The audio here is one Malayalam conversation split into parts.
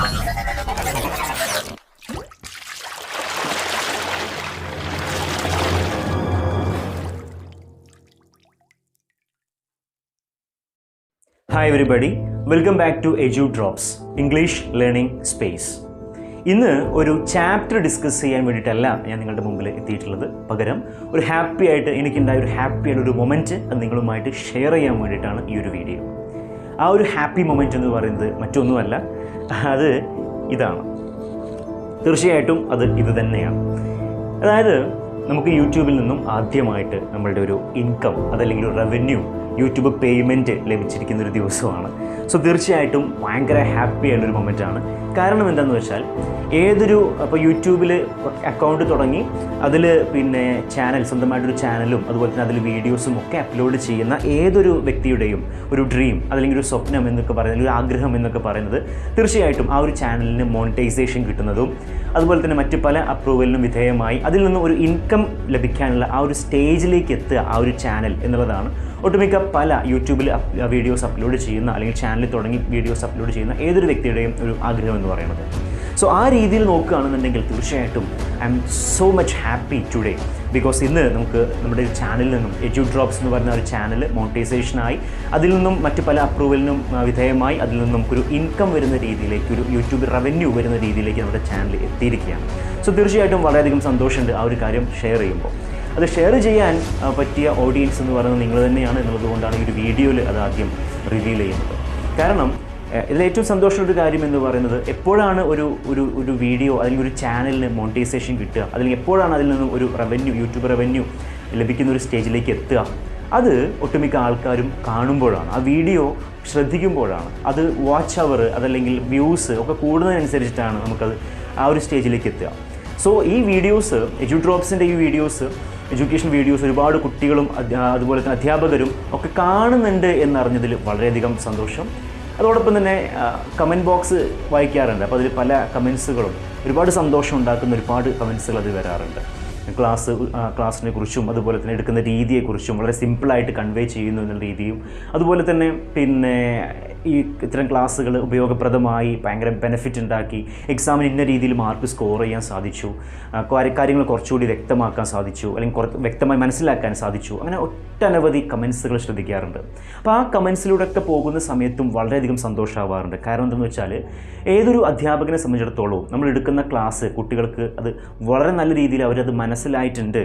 Hi everybody, welcome back to Edu Drops, English Learning Space. ഇന്ന് ഒരു ചാപ്റ്റർ ഡിസ്കസ് ചെയ്യാൻ വേണ്ടിയിട്ടല്ല ഞാൻ നിങ്ങളുടെ മുമ്പിൽ എത്തിയിട്ടുള്ളത്. പകരം ഒരു ഹാപ്പി ആയിട്ട് എനിക്കുണ്ടായ ഒരു ഹാപ്പി ആയിട്ട് ഒരു മൊമെൻറ്റ് അത് നിങ്ങളുമായിട്ട് ഷെയർ ചെയ്യാൻ വേണ്ടിയിട്ടാണ് ഈ ഒരു വീഡിയോ. ആ ഒരു ഹാപ്പി മൊമെൻറ്റ് എന്ന് പറയുന്നത് മറ്റൊന്നുമല്ല, അത് ഇതാണ്. തീർച്ചയായിട്ടും അത് ഇത് തന്നെയാണ്. അതായത് നമുക്ക് യൂട്യൂബിൽ നിന്നും ആദ്യമായിട്ട് നമ്മളുടെ ഒരു ഇൻകം അതല്ലെങ്കിൽ ഒരു റവന്യൂ യൂട്യൂബ് പേയ്മെൻറ്റ് ലഭിച്ചിരിക്കുന്ന ഒരു ദിവസമാണ്. സോ തീർച്ചയായിട്ടും ഭയങ്കര ഹാപ്പി ആയിട്ടുള്ളൊരു മൊമെൻറ്റാണ്. കാരണം എന്താണെന്ന് വെച്ചാൽ ഇപ്പോൾ യൂട്യൂബിൽ അക്കൗണ്ട് തുടങ്ങി അതിൽ പിന്നെ സ്വന്തമായിട്ടൊരു ചാനലും അതുപോലെ തന്നെ അതിൽ വീഡിയോസും ഒക്കെ അപ്ലോഡ് ചെയ്യുന്ന ഏതൊരു വ്യക്തിയുടെയും ഒരു ഡ്രീം അല്ലെങ്കിൽ ഒരു സ്വപ്നം എന്നൊക്കെ പറയുന്നത്, ഒരു ആഗ്രഹം എന്നൊക്കെ പറയുന്നത് തീർച്ചയായിട്ടും ആ ഒരു ചാനലിന് മോണിറ്റൈസേഷൻ കിട്ടുന്നതും അതുപോലെ തന്നെ മറ്റ് പല അപ്രൂവലിനും വിധേയമായി അതിൽ നിന്നും ഒരു ഇൻകം ലഭിക്കാനുള്ള ആ ഒരു സ്റ്റേജിലേക്ക് എത്തുക ആ ഒരു ചാനൽ എന്നുള്ളതാണ് ഒട്ടുമിക്ക പല യൂട്യൂബിൽ വീഡിയോസ് അപ്ലോഡ് ചെയ്യുന്ന അല്ലെങ്കിൽ ചാനലിൽ തുടങ്ങി വീഡിയോസ് അപ്ലോഡ് ചെയ്യുന്ന ഏതൊരു വ്യക്തിയുടെയും ഒരു ആഗ്രഹം എന്ന് പറയുന്നത്. സോ ആ രീതിയിൽ നോക്കുകയാണെന്നുണ്ടെങ്കിൽ തീർച്ചയായിട്ടും I M so much happy today. Because ഇന്ന് നമുക്ക് നമ്മുടെ ചാനലിൽ നിന്നും എഡ്യൂ ഡ്രോപ്സ് എന്ന് പറയുന്ന ഒരു ചാനൽ മോണിറ്റൈസേഷനായി അതിൽ നിന്നും മറ്റ് പല അപ്രൂവലിനും വിധേയമായി അതിൽ നിന്നും നമുക്കൊരു ഇൻകം വരുന്ന രീതിയിലേക്ക്, ഒരു യൂട്യൂബ് റവന്യൂ വരുന്ന രീതിയിലേക്ക് നമ്മുടെ ചാനൽ എത്തിയിരിക്കുകയാണ്. സോ തീർച്ചയായിട്ടും വളരെയധികം സന്തോഷമുണ്ട് ആ ഒരു കാര്യം ഷെയർ ചെയ്യുമ്പോൾ. അത് ഷെയർ ചെയ്യാൻ പറ്റിയ ഓഡിയൻസ് എന്ന് പറയുന്നത് നിങ്ങൾ തന്നെയാണ് എന്നുള്ളതുകൊണ്ടാണ് ഈ ഒരു വീഡിയോയിൽ അത് ആദ്യം റിവീൽ ചെയ്യുന്നത്. കാരണം ഇതിലേറ്റവും സന്തോഷമുള്ളൊരു കാര്യം എന്ന് പറയുന്നത് എപ്പോഴാണ് ഒരു വീഡിയോ അല്ലെങ്കിൽ ഒരു ചാനലിന് മോണിറ്റൈസേഷൻ കിട്ടുക, അല്ലെങ്കിൽ എപ്പോഴാണ് അതിൽ നിന്നും ഒരു യൂട്യൂബ് റവന്യൂ ലഭിക്കുന്ന ഒരു സ്റ്റേജിലേക്ക് എത്തുക, അത് ഒട്ടുമിക്ക ആൾക്കാരും കാണുമ്പോഴാണ്, ആ വീഡിയോ ശ്രദ്ധിക്കുമ്പോഴാണ്. അത് വാച്ച് അവർ അതല്ലെങ്കിൽ വ്യൂസ് ഒക്കെ കൂടുന്നതിനനുസരിച്ചിട്ടാണ് നമുക്കത് ആ ഒരു സ്റ്റേജിലേക്ക് എത്തുക. സോ ഈ വീഡിയോസ്, എഡ്യൂ ഡ്രോപ്സിൻ്റെ ഈ വീഡിയോസ്, എഡ്യൂക്കേഷൻ വീഡിയോസ് ഒരുപാട് കുട്ടികളും അതുപോലെ തന്നെ അധ്യാപകരും ഒക്കെ കാണുന്നുണ്ട് എന്നറിഞ്ഞതിൽ വളരെയധികം സന്തോഷം. അതോടൊപ്പം തന്നെ കമൻറ്റ് ബോക്സ് വായിക്കാറുണ്ട്. അപ്പോൾ അതിൽ പല കമൻസുകളും ഒരുപാട് സന്തോഷം ഉണ്ടാക്കുന്ന ഒരുപാട് കമൻസുകൾ അതിൽ വരാറുണ്ട്. ക്ലാസ്സിനെ കുറിച്ചും അതുപോലെ തന്നെ എടുക്കുന്ന രീതിയെക്കുറിച്ചും വളരെ സിമ്പിളായിട്ട് കൺവേ ചെയ്യുന്നു എന്നുള്ള രീതിയും, അതുപോലെ തന്നെ ഈ ഇത്തരം ക്ലാസ്സുകൾ ഉപയോഗപ്രദമായി ഭയങ്കര ബെനിഫിറ്റ് ഉണ്ടാക്കി എക്സാമിന് ഇന്ന രീതിയിൽ മാർക്ക് സ്കോർ ചെയ്യാൻ സാധിച്ചു, കാര്യങ്ങൾ കുറച്ചുകൂടി വ്യക്തമാക്കാൻ സാധിച്ചു, അല്ലെങ്കിൽ വ്യക്തമായി മനസ്സിലാക്കാൻ സാധിച്ചു, അങ്ങനെ ഒട്ടനവധി കമൻസുകൾ ശ്രദ്ധിക്കാറുണ്ട്. അപ്പോൾ ആ കമൻസിലൂടെയൊക്കെ പോകുന്ന സമയത്തും വളരെയധികം സന്തോഷമാവാറുണ്ട്. കാരണം എന്താണെന്ന് വെച്ചാൽ ഏതൊരു അധ്യാപകനെ സംബന്ധിച്ചിടത്തോളം നമ്മൾ എടുക്കുന്ന ക്ലാസ് കുട്ടികൾക്ക് അത് വളരെ നല്ല രീതിയിൽ അവരത് മനസ്സിലായിട്ടുണ്ട്,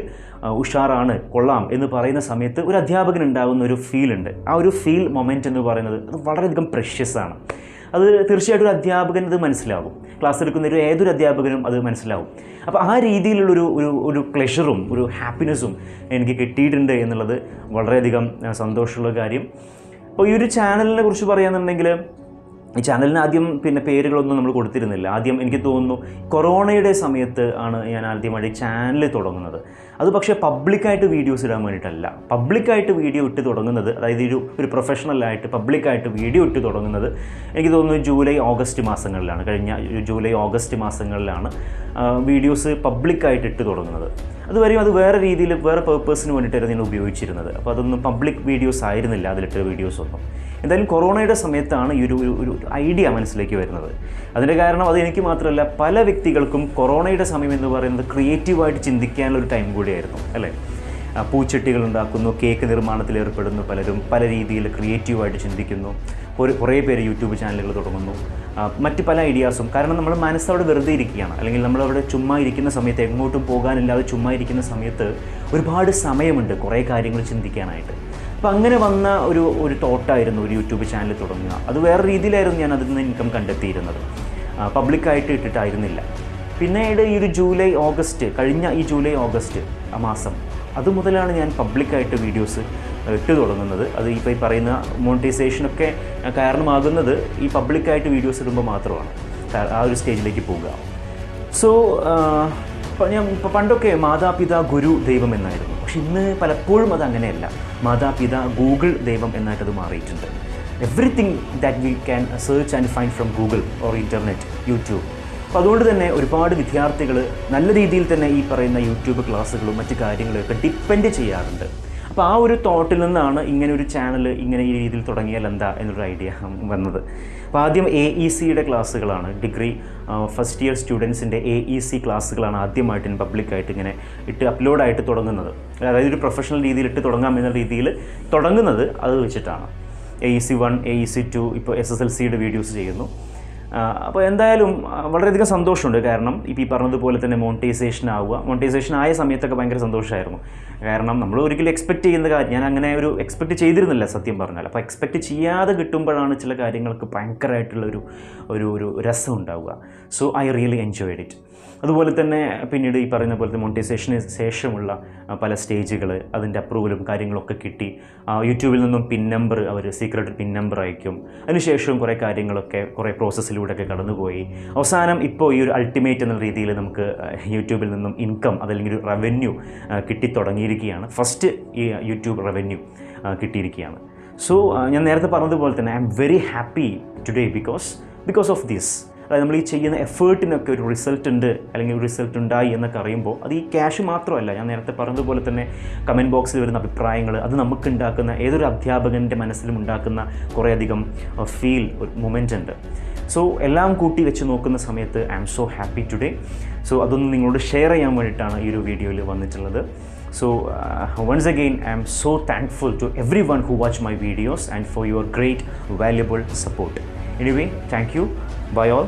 ഉഷാറാണ്, കൊള്ളാം എന്ന് പറയുന്ന സമയത്ത് ഒരു അധ്യാപകന് ഉണ്ടാകുന്ന ഒരു ഫീൽ ഉണ്ട്. ആ ഒരു ഫീൽ മൊമെൻറ്റ് എന്ന് പറയുന്നത് അത് വളരെയധികം പ്രഷ്യസ് ആണ്. അത് തീർച്ചയായിട്ടും ഒരു അധ്യാപകന് അത് മനസ്സിലാവും, ക്ലാസ് എടുക്കുന്ന ഏതൊരു അധ്യാപകനും അത് മനസ്സിലാവും. അപ്പോൾ ആ രീതിയിലുള്ളൊരു പ്ലെഷറും ഒരു ഹാപ്പിനെസ്സും എനിക്ക് കിട്ടിയിട്ടുണ്ട് എന്നുള്ളത് വളരെയധികം സന്തോഷമുള്ള കാര്യം. അപ്പോൾ ഈ ഒരു ചാനലിനെ കുറിച്ച് പറയുകയാണെന്നുണ്ടെങ്കിൽ ഈ ചാനലിന് ആദ്യം പേരുകളൊന്നും നമ്മൾ കൊടുത്തിരുന്നില്ല. ആദ്യം എനിക്ക് തോന്നുന്നു കൊറോണയുടെ സമയത്ത് ആണ് ഞാൻ ആദ്യമായിട്ട് ചാനൽ തുടങ്ങുന്നത്. അത് പക്ഷേ പബ്ലിക്കായിട്ട് വീഡിയോസ് ഇടാൻ വേണ്ടിയിട്ടല്ല. പബ്ലിക്കായിട്ട് വീഡിയോ ഇട്ട് തുടങ്ങുന്നത്, അതായത് ഒരു പ്രൊഫഷണലായിട്ട് പബ്ലിക്കായിട്ട് വീഡിയോ ഇട്ട് തുടങ്ങുന്നത് എനിക്ക് തോന്നുന്നു ജൂലൈ ഓഗസ്റ്റ് മാസങ്ങളിലാണ്. കഴിഞ്ഞ ജൂലൈ ഓഗസ്റ്റ് മാസങ്ങളിലാണ് വീഡിയോസ് പബ്ലിക്കായിട്ട് ഇട്ട് തുടങ്ങുന്നത്. അതുവരെയും അത് വേറെ രീതിയിൽ വേറെ പേർപ്പസിന് വേണ്ടിയിട്ടായിരുന്നു ഞാൻ ഉപയോഗിച്ചിരുന്നത്. അപ്പോൾ അതൊന്നും പബ്ലിക് വീഡിയോസ് ആയിരുന്നില്ല അതിലിട്ട് വീഡിയോസൊന്നും. എന്തായാലും കൊറോണയുടെ സമയത്താണ് ഈ ഒരു ഐഡിയ മനസ്സിലേക്ക് വരുന്നത്. അതിൻ്റെ കാരണം അത് എനിക്ക് മാത്രമല്ല പല വ്യക്തികൾക്കും കൊറോണയുടെ സമയം എന്ന് പറയുന്നത് ക്രിയേറ്റീവായിട്ട് ചിന്തിക്കാനുള്ള ഒരു ടൈം കൂടിയായിരുന്നു, അല്ലേ? പൂച്ചട്ടികൾ ഉണ്ടാക്കുന്നു, കേക്ക് നിർമ്മാണത്തിൽ ഏർപ്പെടുന്നു, പലരും പല രീതിയിൽ ക്രിയേറ്റീവായിട്ട് ചിന്തിക്കുന്നു, കുറേ പേര് യൂട്യൂബ് ചാനലുകൾ തുടങ്ങുന്നു, മറ്റ് പല ഐഡിയാസും. കാരണം നമ്മൾ മനസ്സവിടെ വെറുതെ ഇരിക്കുകയാണ്, അല്ലെങ്കിൽ നമ്മളവിടെ ചുമ്മാ ഇരിക്കുന്ന സമയത്ത്, എങ്ങോട്ടും പോകാനില്ലാതെ ചുമ്മാ ഇരിക്കുന്ന സമയത്ത് ഒരുപാട് സമയമുണ്ട് കുറേ കാര്യങ്ങൾ ചിന്തിക്കാനായിട്ട്. അപ്പോൾ അങ്ങനെ വന്ന ഒരു തോട്ടായിരുന്നു ഒരു യൂട്യൂബ് ചാനൽ തുടങ്ങുക. അത് വേറെ രീതിയിലായിരുന്നു ഞാൻ അതിൽ നിന്ന് ഇൻകം കണ്ടെത്തിയിരുന്നത്, പബ്ലിക്കായിട്ട് ഇട്ടിട്ടായിരുന്നില്ല. പിന്നീട് ഈ ഒരു കഴിഞ്ഞ ജൂലൈ ഓഗസ്റ്റ് ആ മാസം അതുമുതലാണ് ഞാൻ പബ്ലിക്കായിട്ട് വീഡിയോസ് ഇട്ട് തുടങ്ങുന്നത്. അത് ഇപ്പോൾ ഈ പറയുന്ന മോണിറ്റൈസേഷനൊക്കെ കാരണമാകുന്നത് ഈ പബ്ലിക്കായിട്ട് വീഡിയോസ് ഇടുമ്പോൾ മാത്രമാണ് ആ ഒരു സ്റ്റേജിലേക്ക് പോകുക. സോ ഞാൻ പണ്ടൊക്കെ മാതാപിതാ ഗുരു ദൈവം എന്നായിരുന്നു. പക്ഷെ ഇന്ന് പലപ്പോഴും അത് അങ്ങനെയല്ല. മാതാപിതാ ഗൂഗിൾ ദൈവം എന്നായിട്ടത് മാറിയിട്ടുണ്ട്. Everything that we can search and find from Google or internet, YouTube. അപ്പോൾ അതുകൊണ്ട് തന്നെ ഒരുപാട് വിദ്യാർത്ഥികൾ നല്ല രീതിയിൽ തന്നെ ഈ പറയുന്ന യൂട്യൂബ് ക്ലാസ്സുകളും മറ്റ് കാര്യങ്ങളൊക്കെ ഡിപ്പെൻഡ് ചെയ്യാറുണ്ട്. അപ്പോൾ അപ്പോൾ ആ ഒരു തോട്ടിൽ നിന്നാണ് ഇങ്ങനെ ഒരു ചാനൽ ഇങ്ങനെ ഈ രീതിയിൽ തുടങ്ങിയാൽ എന്താ എന്നൊരു ഐഡിയ വന്നത്. അപ്പോൾ ആദ്യം AECയുടെ ക്ലാസ്സുകളാണ്, ഡിഗ്രി ഫസ്റ്റ് ഇയർ സ്റ്റുഡൻസിൻ്റെ AEC ക്ലാസ്സുകളാണ് ആദ്യമായിട്ട് പബ്ലിക്കായിട്ട് ഇങ്ങനെ അപ്ലോഡായിട്ട് തുടങ്ങുന്നത്. അതായത് ഒരു പ്രൊഫഷണൽ രീതിയിൽ തുടങ്ങാം എന്ന രീതിയിൽ തുടങ്ങുന്നത് അത് വെച്ചിട്ടാണ്. AEC 1, AEC 2, ഇപ്പോൾ SSLCയുടെ വീഡിയോസ് ചെയ്യുന്നു. അപ്പോൾ എന്തായാലും വളരെയധികം സന്തോഷമുണ്ട്. കാരണം ഇപ്പോൾ ഈ പറഞ്ഞതുപോലെ തന്നെ മോണിറ്റൈസേഷൻ ആയ സമയത്തൊക്കെ ഭയങ്കര സന്തോഷമായിരുന്നു. കാരണം നമ്മൾ ഒരിക്കലും എക്സ്പെക്റ്റ് ചെയ്യുന്ന കാര്യം, ഞാൻ അങ്ങനെ ഒരു എക്സ്പെക്റ്റ് ചെയ്തിരുന്നില്ല സത്യം പറഞ്ഞാൽ. അപ്പോൾ എക്സ്പെക്റ്റ് ചെയ്യാതെ കിട്ടുമ്പോഴാണ് ചില കാര്യങ്ങൾക്ക് ഭയങ്കരമായിട്ടുള്ളൊരു ഒരു രസം ഉണ്ടാവുക. So I really enjoyed it. അതുപോലെ തന്നെ പിന്നീട് ഈ പറയുന്ന പോലത്തെ മോണിറ്റൈസേഷന് ശേഷമുള്ള പല സ്റ്റേജുകൾ, അതിൻ്റെ അപ്രൂവലും കാര്യങ്ങളൊക്കെ കിട്ടി. യൂട്യൂബിൽ നിന്നും പിൻ നമ്പർ, അവർ സീക്രട്ട് പിൻ നമ്പർ അയക്കും. അതിനുശേഷവും കുറേ കാര്യങ്ങളൊക്കെ കുറേ പ്രോസസ്സിലൂടെയൊക്കെ കടന്നുപോയി. അവസാനം ഇപ്പോൾ ഈ ഒരു അൾട്ടിമേറ്റ് എന്ന രീതിയിൽ നമുക്ക് യൂട്യൂബിൽ നിന്നും ഇൻകം, അതല്ലെങ്കിൽ ഒരു റവന്യൂ കിട്ടിത്തുടങ്ങിയിരിക്കുകയാണ്. ഫസ്റ്റ് ഈ യൂട്യൂബ് റവന്യൂ കിട്ടിയിരിക്കുകയാണ്. സോ ഞാൻ നേരത്തെ പറഞ്ഞതുപോലെ തന്നെ I am very happy today because of this. അതായത് നമ്മൾ ഈ ചെയ്യുന്ന എഫേർട്ടിനൊക്കെ ഒരു റിസൾട്ട് ഉണ്ട്, അല്ലെങ്കിൽ ഒരു റിസൾട്ട് ഉണ്ടായി എന്നൊക്കെ അറിയുമ്പോൾ അത് ഈ ക്യാഷ് മാത്രമല്ല, ഞാൻ നേരത്തെ പറഞ്ഞതുപോലെ തന്നെ കമൻറ്റ് ബോക്സിൽ വരുന്ന അഭിപ്രായങ്ങൾ, അത് നമുക്കുണ്ടാക്കുന്ന ഏതൊരു അധ്യാപകൻ്റെ മനസ്സിലും ഉണ്ടാക്കുന്ന കുറേയധികം ഒരു മൊമെൻ്റ് ഉണ്ട്. സോ എല്ലാം കൂട്ടി വെച്ച് നോക്കുന്ന സമയത്ത് I am so happy today. So അതൊന്ന് നിങ്ങളോട് ഷെയർ ചെയ്യാൻ വേണ്ടിയിട്ടാണ് ഈ ഒരു വീഡിയോയിൽ വന്നിട്ടുള്ളത്. So once again I am so thankful to everyone who watch my videos and for your great valuable support. Anyway, thank you. Bye all.